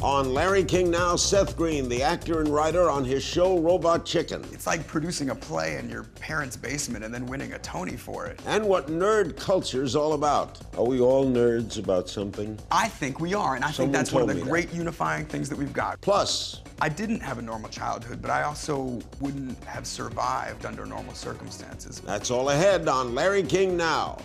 On Larry King Now, Seth Green, the actor and writer, on his show Robot Chicken. It's like producing a play in your parents' basement and then winning a Tony for it. And what nerd culture's all about. Are we all nerds about something? I think we are, and I think that's one of the great unifying things that we've got. Plus, I didn't have a normal childhood, but I also wouldn't have survived under normal circumstances. That's all ahead on Larry King Now.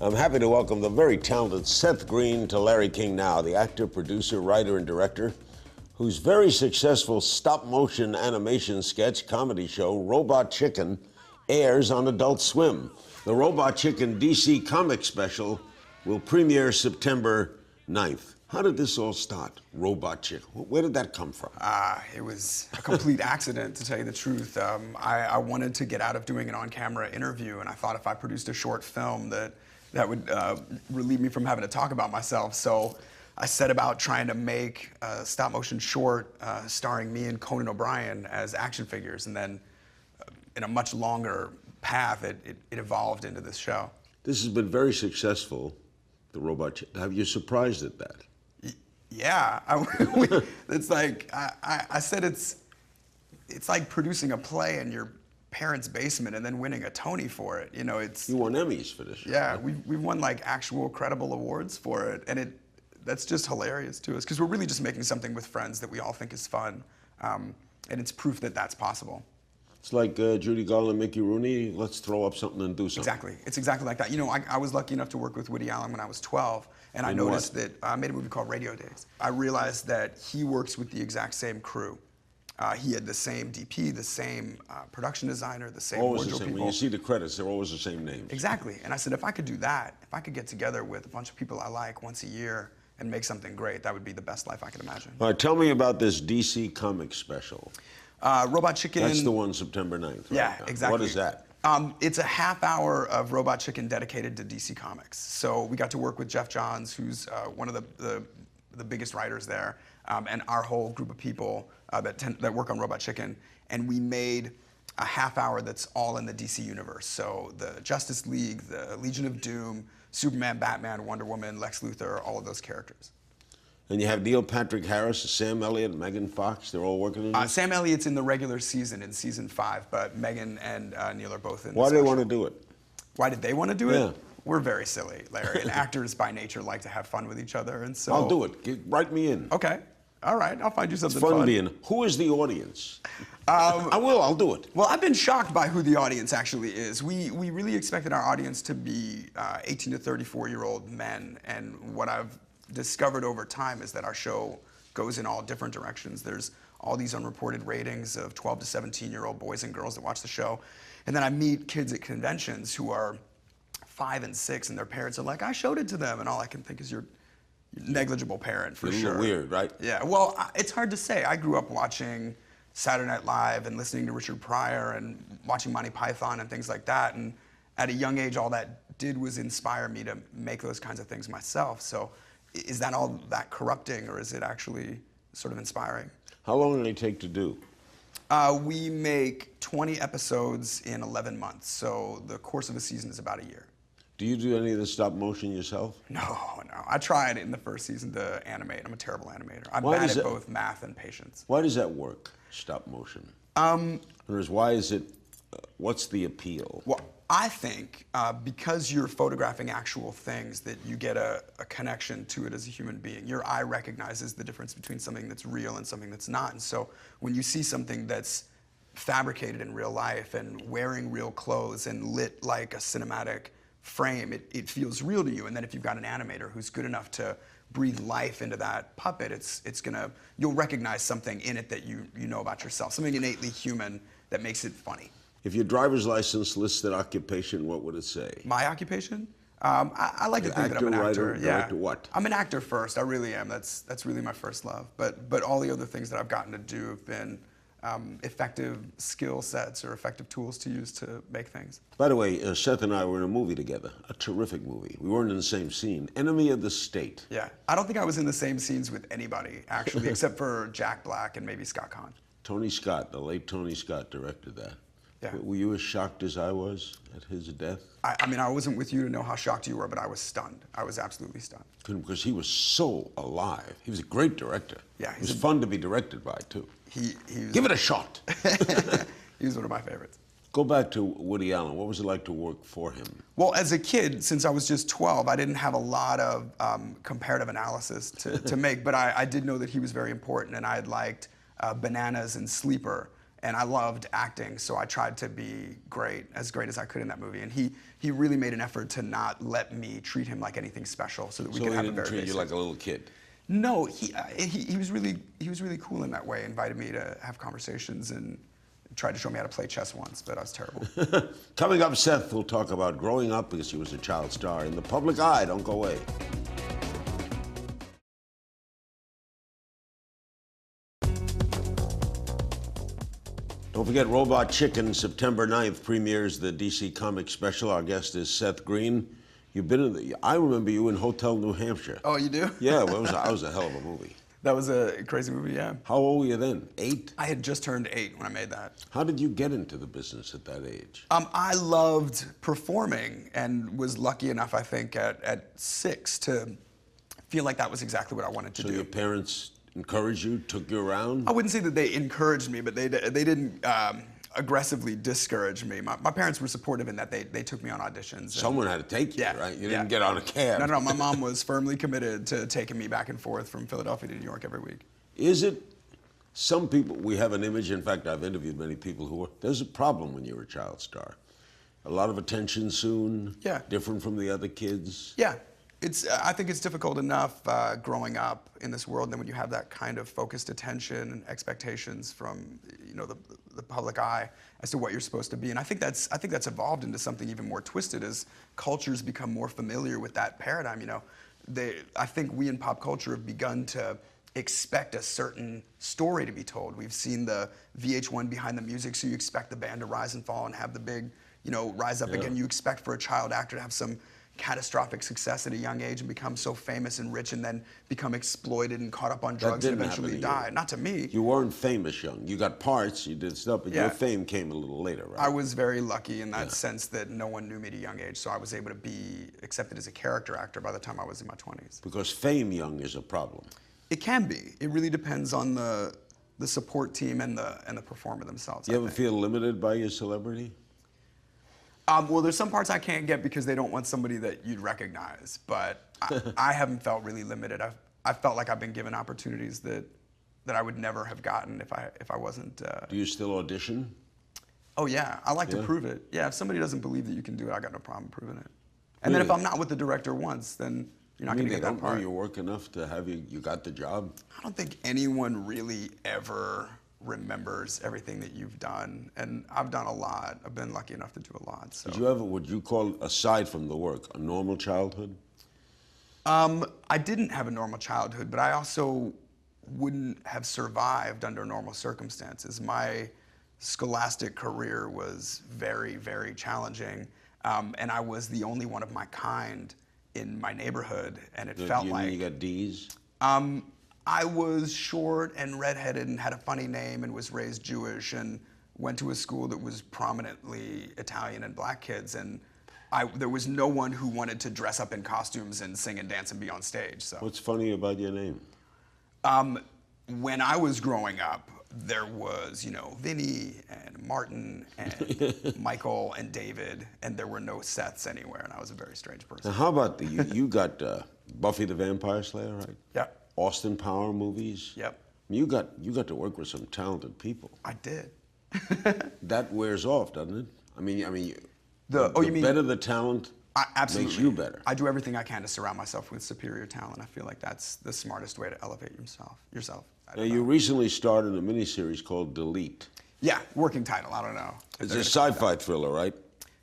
I'm happy to welcome the very talented Seth Green to Larry King Now, the actor, producer, writer, and director, whose very successful stop-motion animation sketch comedy show, Robot Chicken, airs on Adult Swim. The Robot Chicken DC comic special will premiere September 9th. How did this all start, Robot Chicken? Where did that come from? It was a complete accident, to tell you the truth. I wanted to get out of doing an on-camera interview, and I thought if I produced a short film that would relieve me from having to talk about myself. So I set about trying to make a stop-motion short starring me and Conan O'Brien as action figures, and then in a much longer path, it evolved into this show. This has been very successful, the Robot Chicken. Have you surprised at that? Yeah, it's like, I said it's like producing a play in your parents' basement and then winning a Tony for it. You know, You won Emmys for this show. Yeah, right? we've won like actual credible awards for it, and that's just hilarious to us because we're really just making something with friends that we all think is fun, and it's proof that that's possible. It's like Judy Garland, Mickey Rooney, let's throw up something and do something. Exactly, it's exactly like that. You know, I was lucky enough to work with Woody Allen when I was 12, and I noticed that I made a movie called Radio Days. I realized that he works with the exact same crew. He had the same DP, the same production designer, the same wardrobe people. When you see the credits, they're always the same names. Exactly, and I said, if I could do that, if I could get together with a bunch of people I like once a year and make something great, that would be the best life I could imagine. All right, tell me about this DC comic special. Robot Chicken. That's the one September 9th, right? Yeah, exactly. What is that? It's a half hour of Robot Chicken dedicated to DC Comics. So we got to work with Jeff Johns, who's one of the biggest writers there, and our whole group of people that work on Robot Chicken. And we made a half hour that's all in the DC universe. So the Justice League, the Legion of Doom, Superman, Batman, Wonder Woman, Lex Luthor, all of those characters. And you have Neil Patrick Harris, Sam Elliott, Megan Fox, they're all working on it? Sam Elliott's in the regular season, in season 5, but Megan and Neil are both in the Why do they special. want to do it? Why did they want to do Yeah. it? We're very silly, Larry, and actors by nature like to have fun with each other, and so... I'll do it. Write me in. Okay. All right, I'll find you something It's fun fun. being, who is the audience? I'll do it. Well, I've been shocked by who the audience actually is. We really expected our audience to be 18 to 34-year-old men, and what I've discovered over time is that our show goes in all different directions. There's all these unreported ratings of 12 to 17-year-old boys and girls that watch the show, and then I meet kids at conventions who are 5 and 6, and their parents are like, I showed it to them, and all I can think is your negligible parent, for It's a sure. little weird, right? Yeah, well, it's hard to say. I grew up watching Saturday Night Live and listening to Richard Pryor and watching Monty Python and things like that, and at a young age, all that did was inspire me to make those kinds of things myself. So is that all that corrupting, or is it actually sort of inspiring? How long do they take to do? We make 20 episodes in 11 months, so the course of a season is about a year. Do you do any of the stop motion yourself? No. I tried in the first season to animate. I'm a terrible animator. I'm Why bad does at it- both math and patience. Why does that work, stop motion? In other words, why is it, what's the appeal? Well, I think because you're photographing actual things, that you get a connection to it as a human being. Your eye recognizes the difference between something that's real and something that's not. And so when you see something that's fabricated in real life and wearing real clothes and lit like a cinematic frame, it feels real to you. And then if you've got an animator who's good enough to breathe life into that puppet, you'll recognize something in it that you know about yourself, something innately human that makes it funny. If your driver's license listed occupation, what would it say? My occupation? I like to think that I'm an writer, actor. Yeah. director, what? I'm an actor first. I really am. That's really my first love. But all the other things that I've gotten to do have been effective skill sets or effective tools to use to make things. By the way, Seth and I were in a movie together, a terrific movie. We weren't in the same scene, Enemy of the State. Yeah, I don't think I was in the same scenes with anybody, actually, except for Jack Black and maybe Scott Conn. Tony Scott, the late Tony Scott, directed that. Yeah. Were you as shocked as I was at his death? I mean, I wasn't with you to know how shocked you were, but I was stunned. I was absolutely stunned. Because he was so alive. He was a great director. Yeah, it was fun to be directed by, too. He was, Give it a shot. He was one of my favorites. Go back to Woody Allen. What was it like to work for him? Well, as a kid, since I was just 12, I didn't have a lot of comparative analysis to make, but I did know that he was very important, and I had liked Bananas and Sleeper, and I loved acting, so I tried to be as great as I could in that movie. And he really made an effort to not let me treat him like anything special, so that we could have a very So he didn't treat you like a little kid? No, he was really cool in that way. Invited me to have conversations and tried to show me how to play chess once, but I was terrible. Coming up, Seth will talk about growing up because he was a child star in the public eye. Don't go away. Don't forget, Robot Chicken, September 9th, premieres the DC Comics special. Our guest is Seth Green. You've been in I remember you in Hotel New Hampshire. Oh, you do? Yeah, well, that was a hell of a movie. That was a crazy movie, yeah. How old were you then? 8? I had just turned 8 when I made that. How did you get into the business at that age? I loved performing and was lucky enough, I think, at 6 to feel like that was exactly what I wanted to do. So your parents encouraged you, took you around? I wouldn't say that they encouraged me, but they didn't aggressively discourage me. My parents were supportive in that they took me on auditions. Someone had to take you, Yeah, right? You yeah. didn't get on a cab. No, my mom was firmly committed to taking me back and forth from Philadelphia to New York every week. Is it, some people, we have an image, in fact, I've interviewed many people who are, there's a problem when you're a child star. A lot of attention soon, Yeah. different from the other kids. Yeah, I think it's difficult enough growing up in this world, and then when you have that kind of focused attention and expectations from the public eye as to what you're supposed to be, and I think that's evolved into something even more twisted as cultures become more familiar with that paradigm. I think we in pop culture have begun to expect a certain story to be told. We've seen the VH1 Behind the Music, so you expect the band to rise and fall and have the big, rise up again. You expect for a child actor to have some catastrophic success at a young age and become so famous and rich and then become exploited and caught up on drugs and eventually die. Not to me. You weren't famous young. You got parts, you did stuff, but your fame came a little later, right? I was very lucky in that sense that no one knew me at a young age, so I was able to be accepted as a character actor by the time I was in my 20s. Because fame young is a problem. It can be. It really depends on the support team and the performer themselves. You ever feel limited by your celebrity? Well, there's some parts I can't get because they don't want somebody that you'd recognize, but I haven't felt really limited. I felt like I've been given opportunities that I would never have gotten if I wasn't. Do you still audition? Oh yeah, I like to prove it. Yeah, if somebody doesn't believe that you can do it, I got no problem proving it. And then if I'm not with the director once, then you're not going to get that part. They don't know your work enough to have you got the job? I don't think anyone really ever remembers everything that you've done, and I've done a lot. I've been lucky enough to do a lot. So. Did you ever, would you call, aside from the work, a normal childhood? I didn't have a normal childhood, but I also wouldn't have survived under normal circumstances. My scholastic career was very, very challenging, and I was the only one of my kind in my neighborhood, and it felt like... You got D's? I was short and redheaded and had a funny name and was raised Jewish and went to a school that was prominently Italian and black kids, and there was no one who wanted to dress up in costumes and sing and dance and be on stage. So. What's funny about your name? When I was growing up, there was, Vinny and Martin and Michael and David, and there were no Seths anywhere, and I was a very strange person. Now, how about you got Buffy the Vampire Slayer, right? Yeah. Austin Power movies. Yep. You got to work with some talented people. I did. That wears off, doesn't it? I mean, you mean better the talent, absolutely makes you better. I do everything I can to surround myself with superior talent. I feel like that's the smartest way to elevate yourself. Now, you recently starred in a miniseries called Delete. Yeah, working title. I don't know. It's a sci-fi thriller, right?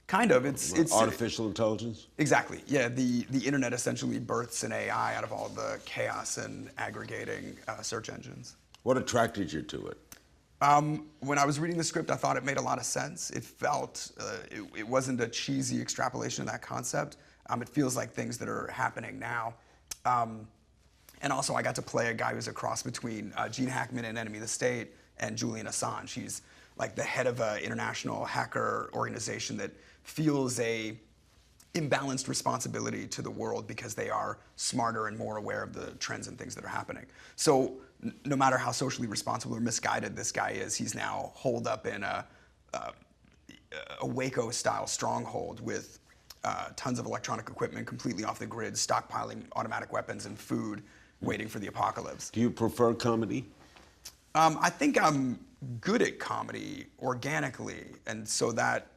Kind of. It's artificial intelligence? Exactly. Yeah, the internet essentially births an AI out of all the chaos and aggregating search engines. What attracted you to it? When I was reading the script, I thought it made a lot of sense. It felt, it wasn't a cheesy extrapolation of that concept. It feels like things that are happening now. And also I got to play a guy who's a cross between Gene Hackman in Enemy of the State and Julian Assange. He's like the head of an international hacker organization that feels a imbalanced responsibility to the world because they are smarter and more aware of the trends and things that are happening. So no matter how socially responsible or misguided this guy is, he's now holed up in a Waco-style stronghold with tons of electronic equipment completely off the grid, stockpiling automatic weapons and food, waiting for the apocalypse. Do you prefer comedy? I think I'm good at comedy organically, and so that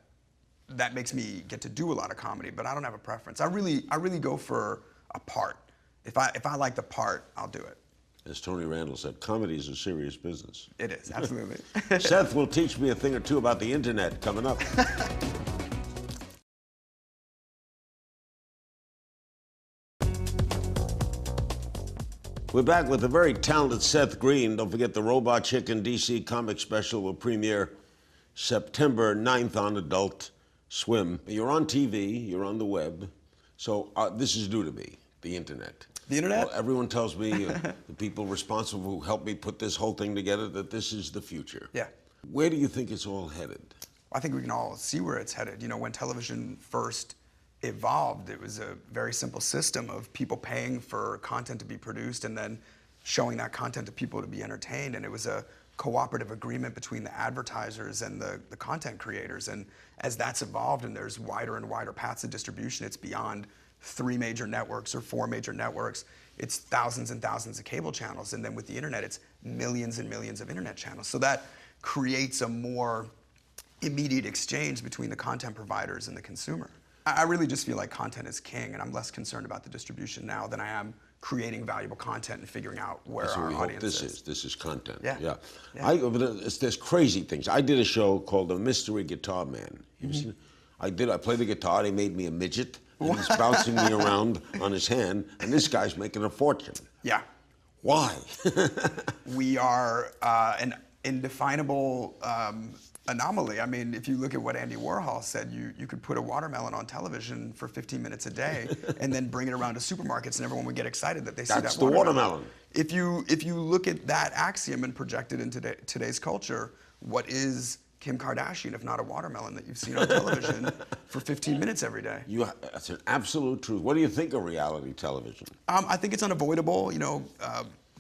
makes me get to do a lot of comedy, but I don't have a preference. I really go for a part. If I like the part, I'll do it. As Tony Randall said, comedy is a serious business. It is, absolutely. Seth will teach me a thing or two about the internet coming up. We're back with the very talented Seth Green. Don't forget the Robot Chicken DC comic special will premiere September 9th on Adult Swim. You're on TV, you're on the web, so this is new to me, the internet. The internet? Well, everyone tells me, the people responsible who helped me put this whole thing together, that this is the future. Yeah. Where do you think it's all headed? I think we can all see where it's headed. You know, when television first evolved, it was a very simple system of people paying for content to be produced and then showing that content to people to be entertained. And it was a cooperative agreement between the advertisers and the content creators. And as that's evolved and there's wider and wider paths of distribution, it's beyond 3 major networks or 4 major networks. It's thousands and thousands of cable channels. And then with the internet, it's millions and millions of internet channels. So that creates a more immediate exchange between the content providers and the consumer. I really just feel like content is king, and I'm less concerned about the distribution now than I am creating valuable content and figuring out where our audience is. This is content. Yeah. Yeah. Yeah. There's crazy things. I did a show called The Mystery Guitar Man. I played the guitar. They made me a midget, and he's bouncing me around on his hand, and this guy's making a fortune. Yeah. Why? We are an indefinable anomaly. I mean, if you look at what Andy Warhol said, you could put a watermelon on television for 15 minutes a day and then bring it around to supermarkets and everyone would get excited that they see That's that the watermelon. watermelon. If you look at that axiom and project it into today's culture, what is Kim Kardashian if not a watermelon that you've seen on television for 15 minutes every day? That's an absolute truth. What do you think of reality television? I think it's unavoidable. You know,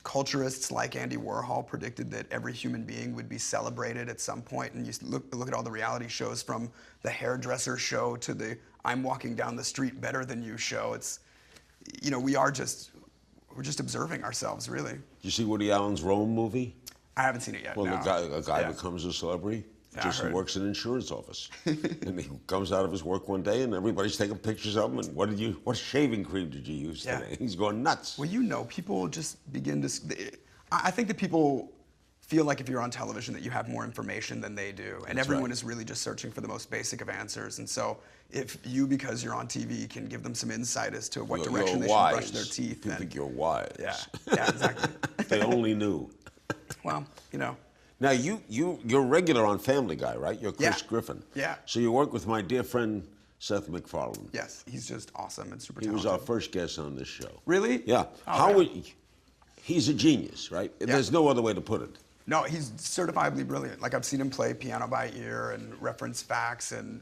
culturists like Andy Warhol predicted that every human being would be celebrated at some point, and you look at all the reality shows, from the hairdresser show to the I'm walking down the street better than you show. It's, you know, we're just observing ourselves, really. Did you see Woody Allen's Rome movie? I haven't seen it yet. Well, no. a guy becomes a celebrity. Just works in an insurance office, and he comes out of his work one day, and everybody's taking pictures of him. And what shaving cream did you use today? He's going nuts. Well, you know, people just begin to. I think that people feel like if you're on television that you have more information than they do, and everyone is really just searching for the most basic of answers. And so, if you, because you're on TV, can give them some insight as to what direction they should brush their teeth, you think you're wise. Yeah, exactly. If they only knew. Well, you know. Now, you're regular on Family Guy, right? You're Chris Griffin. Yeah. So you work with my dear friend, Seth MacFarlane. Yes, he's just awesome and super talented. He was our first guest on this show. Really? Yeah. He's a genius, right? Yeah. There's no other way to put it. No, he's certifiably brilliant. Like, I've seen him play piano by ear and reference facts and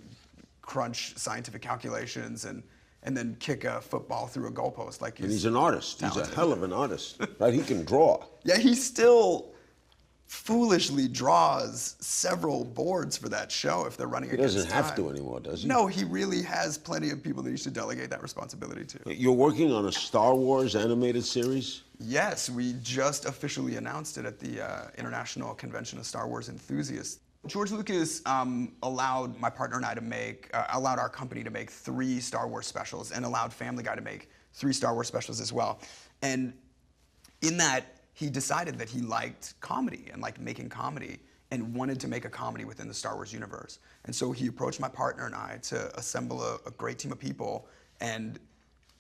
crunch scientific calculations and then kick a football through a goalpost. Like, he's an artist. Talented. He's a hell of an artist, right? He can draw. Yeah, he still foolishly draws several boards for that show if they're running against time. He doesn't have to anymore, does he? No, he really has plenty of people that he should delegate that responsibility to. You're working on a Star Wars animated series? Yes, we just officially announced it at the International Convention of Star Wars Enthusiasts. George Lucas allowed my partner and I allowed our company to make 3 Star Wars specials, and allowed Family Guy to make 3 Star Wars specials as well. And in that, he decided that he liked comedy and liked making comedy and wanted to make a comedy within the Star Wars universe. And so he approached my partner and I to assemble a great team of people and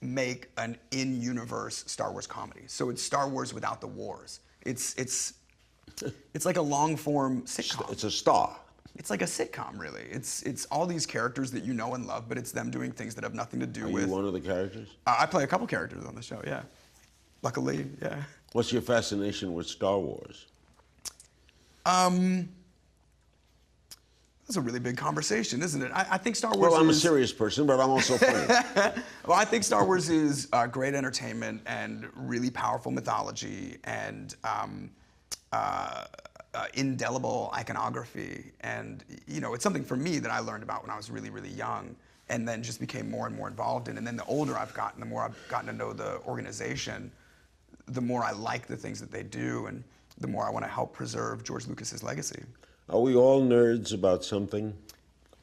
make an in-universe Star Wars comedy. So it's Star Wars without the wars. It's It's like a long-form sitcom. It's a star. It's like a sitcom, really. It's all these characters that you know and love, but it's them doing things that have nothing to do with. Are you one of the characters? I play a couple characters on the show, yeah. Luckily, yeah. What's your fascination with Star Wars? That's a really big conversation, isn't it? I think Star Wars Well, I'm a serious person, but I'm also funny. Well, I think Star Wars is great entertainment and really powerful mythology and indelible iconography. And, you know, it's something for me that I learned about when I was really, really young and then just became more and more involved in. And then the older I've gotten, the more I've gotten to know the organization, the more I like the things that they do and the more I want to help preserve George Lucas's legacy. Are we all nerds about something?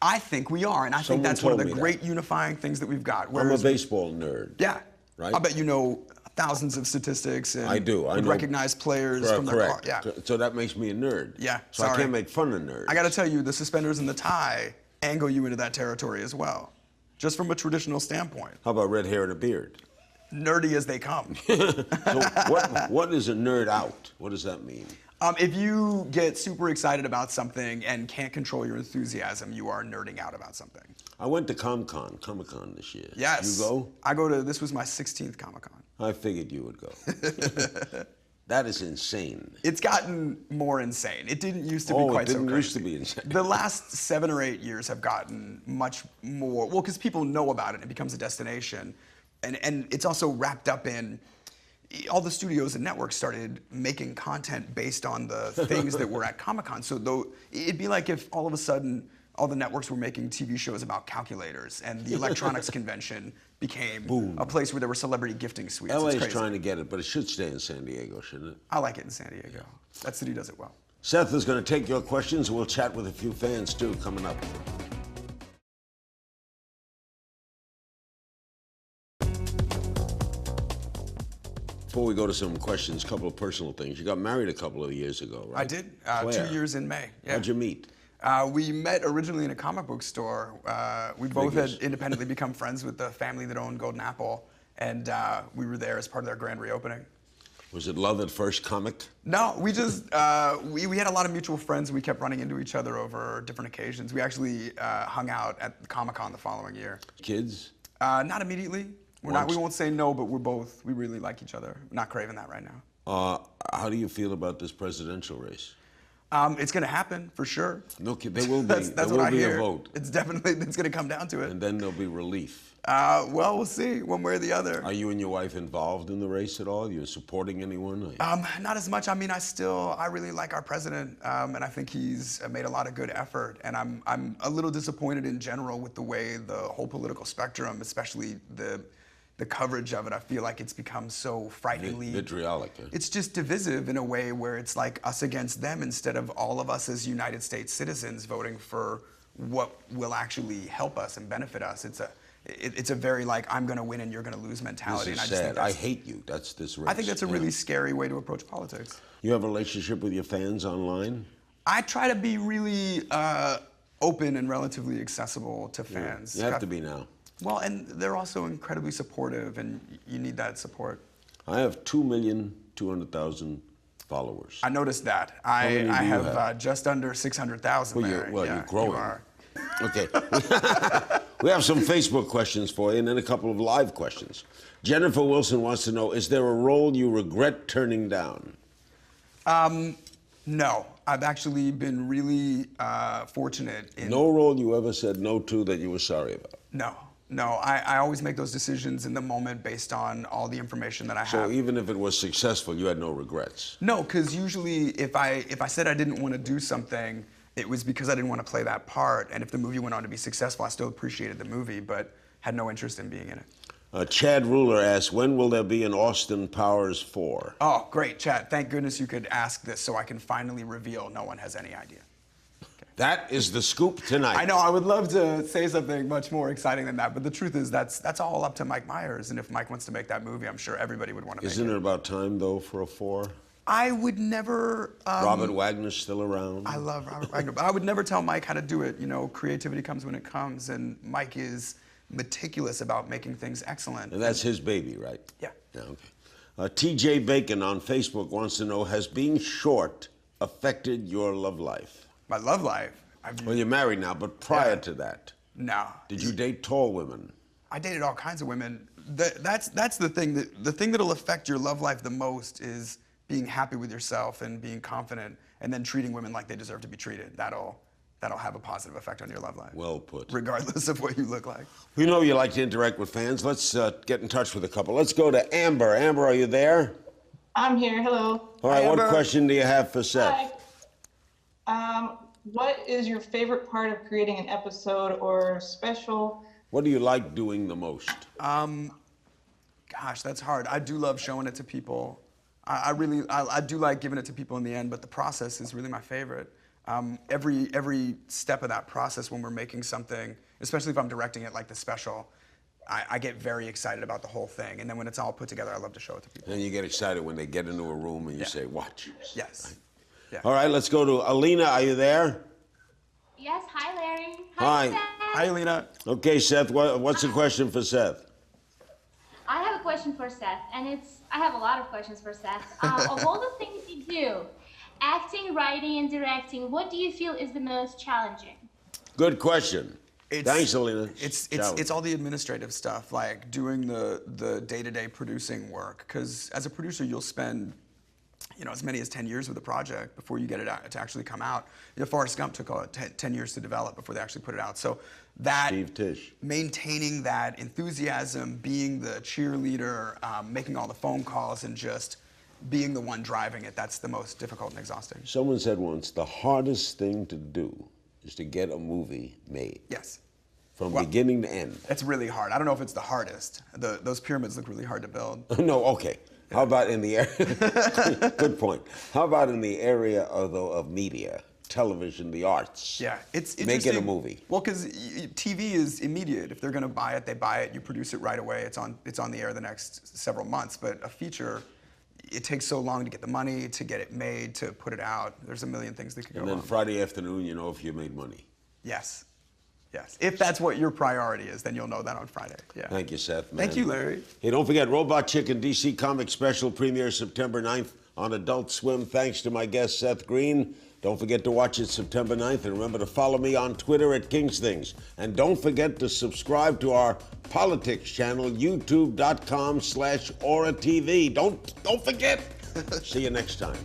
I think we are, and I think that's one of the great unifying things that we've got. I'm a baseball nerd. Yeah. Right? I bet you know thousands of statistics and I do. I know. recognize players from their car. Yeah. So that makes me a nerd. Yeah. So I can't make fun of nerds. I got to tell you, the suspenders and the tie angle you into that territory as well, just from a traditional standpoint. How about red hair and a beard? Nerdy as they come. So what is a nerd out? What does that mean? If you get super excited about something and can't control your enthusiasm, you are nerding out about something. I went to Comic-Con this year. Yes. You go? I go to, this was my 16th Comic-Con. I figured you would go. That is insane. It's gotten more insane. It didn't used to be quite so crazy. It didn't used to be insane. The last 7 or 8 years have gotten much more, well, because people know about it and it becomes a destination. And it's also wrapped up in, all the studios and networks started making content based on the things that were at Comic-Con. So though it'd be like if all of a sudden all the networks were making TV shows about calculators and the electronics convention became a place where there were celebrity gifting suites. LA's trying to get it, but it should stay in San Diego, shouldn't it? I like it in San Diego. That city does it well. Seth is going to take your questions, and we'll chat with a few fans too coming up. Before we go to some questions, a couple of personal things. You got married a couple of years ago, right? I did. 2 years in May. Yeah. How'd you meet? We met originally in a comic book store. We both had independently become friends with the family that owned Golden Apple, and we were there as part of their grand reopening. Was it love at first comic? No, we just, we had a lot of mutual friends. We kept running into each other over different occasions. We actually hung out at Comic-Con the following year. Kids? Not immediately. We won't say no, but we really like each other. We're not craving that right now. How do you feel about this presidential race? It's going to happen for sure. No, there will be. That's there what will I be hear. a vote. It's going to come down to it. And then there'll be relief. Well, we'll see, one way or the other. Are you and your wife involved in the race at all? Are you supporting anyone? Not as much. I mean, I really like our president, and I think he's made a lot of good effort. And I'm a little disappointed in general with the way the whole political spectrum, especially the coverage of it, I feel like it's become so frighteningly vitriolic. It's just divisive in a way where it's like us against them instead of all of us as United States citizens voting for what will actually help us and benefit us. It's a very like I'm going to win and you're going to lose mentality. This is and I just sad. I hate you. That's this race. I think that's a really scary way to approach politics. You have a relationship with your fans online? I try to be really open and relatively accessible to fans. You have to be now. Well, and they're also incredibly supportive, and you need that support. I have 2,200,000 followers. I noticed that. I have just under 600,000 there. You're growing. You are. Okay. We have some Facebook questions for you, and then a couple of live questions. Jennifer Wilson wants to know, is there a role you regret turning down? No. I've actually been really fortunate in... No role you ever said no to that you were sorry about? No, I always make those decisions in the moment based on all the information that I have. So even if it was successful, you had no regrets? No, because usually if I said I didn't want to do something, it was because I didn't want to play that part. And if the movie went on to be successful, I still appreciated the movie, but had no interest in being in it. Chad Ruler asks, when will there be an Austin Powers 4? Oh, great, Chad. Thank goodness you could ask this so I can finally reveal no one has any idea. That is the scoop tonight. I know, I would love to say something much more exciting than that, but the truth is that's all up to Mike Myers, and if Mike wants to make that movie, I'm sure everybody would want to make it. Isn't it about time, though, for a 4? I would never... Robert Wagner's still around. I love Robert Wagner, but I would never tell Mike how to do it. You know, creativity comes when it comes, and Mike is meticulous about making things excellent. And that's his baby, right? Yeah. Okay. TJ Bacon on Facebook wants to know, has being short affected your love life? My love life. Well, you're married now, but prior to that, No. did you date tall women? I dated all kinds of women. That's the thing. The thing that'll affect your love life the most is being happy with yourself and being confident, and then treating women like they deserve to be treated. That'll have a positive effect on your love life. Well put. Regardless of what you look like. We know you like to interact with fans. Let's get in touch with a couple. Let's go to Amber. Amber, are you there? I'm here. Hello. All right, Hi, what Amber. question do you have for Seth? Hi. What is your favorite part of creating an episode or special? What do you like doing the most? Gosh, that's hard. I do love showing it to people. I do like giving it to people in the end, but the process is really my favorite. Every step of that process when we're making something, especially if I'm directing it like the special, I get very excited about the whole thing. And then when it's all put together, I love to show it to people. And you get excited when they get into a room and you say, watch. Yes. Yeah. All right, let's go to Alina. Are you there? Yes, hi Larry. Hi. Seth. Hi, Alina. Okay, Seth, what's the question for Seth? I have a question for Seth, and I have a lot of questions for Seth. Of all the things you do, acting, writing, and directing, what do you feel is the most challenging? Good question. Thanks, Alina. It's all the administrative stuff, like doing the day-to-day producing work. Because as a producer, you'll spend as many as 10 years with a project before you get it out, to actually come out. Forrest Gump took 10 years to develop before they actually put it out. So that Steve Tisch. Maintaining that enthusiasm, being the cheerleader, making all the phone calls, and just being the one driving it, that's the most difficult and exhausting. Someone said once, the hardest thing to do is to get a movie made. Yes. From beginning to end. It's really hard. I don't know if it's the hardest. Those pyramids look really hard to build. No, okay. How about in the area? Good point. How about in the area of media, television, the arts? Yeah, it's making a movie. Well, because TV is immediate. If they're going to buy it, they buy it. You produce it right away. It's on the air the next several months. But a feature, it takes so long to get the money, to get it made, to put it out. There's a million things that could go wrong. And then Friday afternoon, you know if you made money. Yes. Yes. If that's what your priority is, then you'll know that on Friday. Yeah. Thank you, Seth. Man. Thank you, Larry. Hey, don't forget, Robot Chicken DC Comic Special premieres September 9th on Adult Swim. Thanks to my guest, Seth Green. Don't forget to watch it September 9th. And remember to follow me on Twitter at Kingsthings. And don't forget to subscribe to our politics channel, youtube.com/AuraTV. Don't forget. See you next time.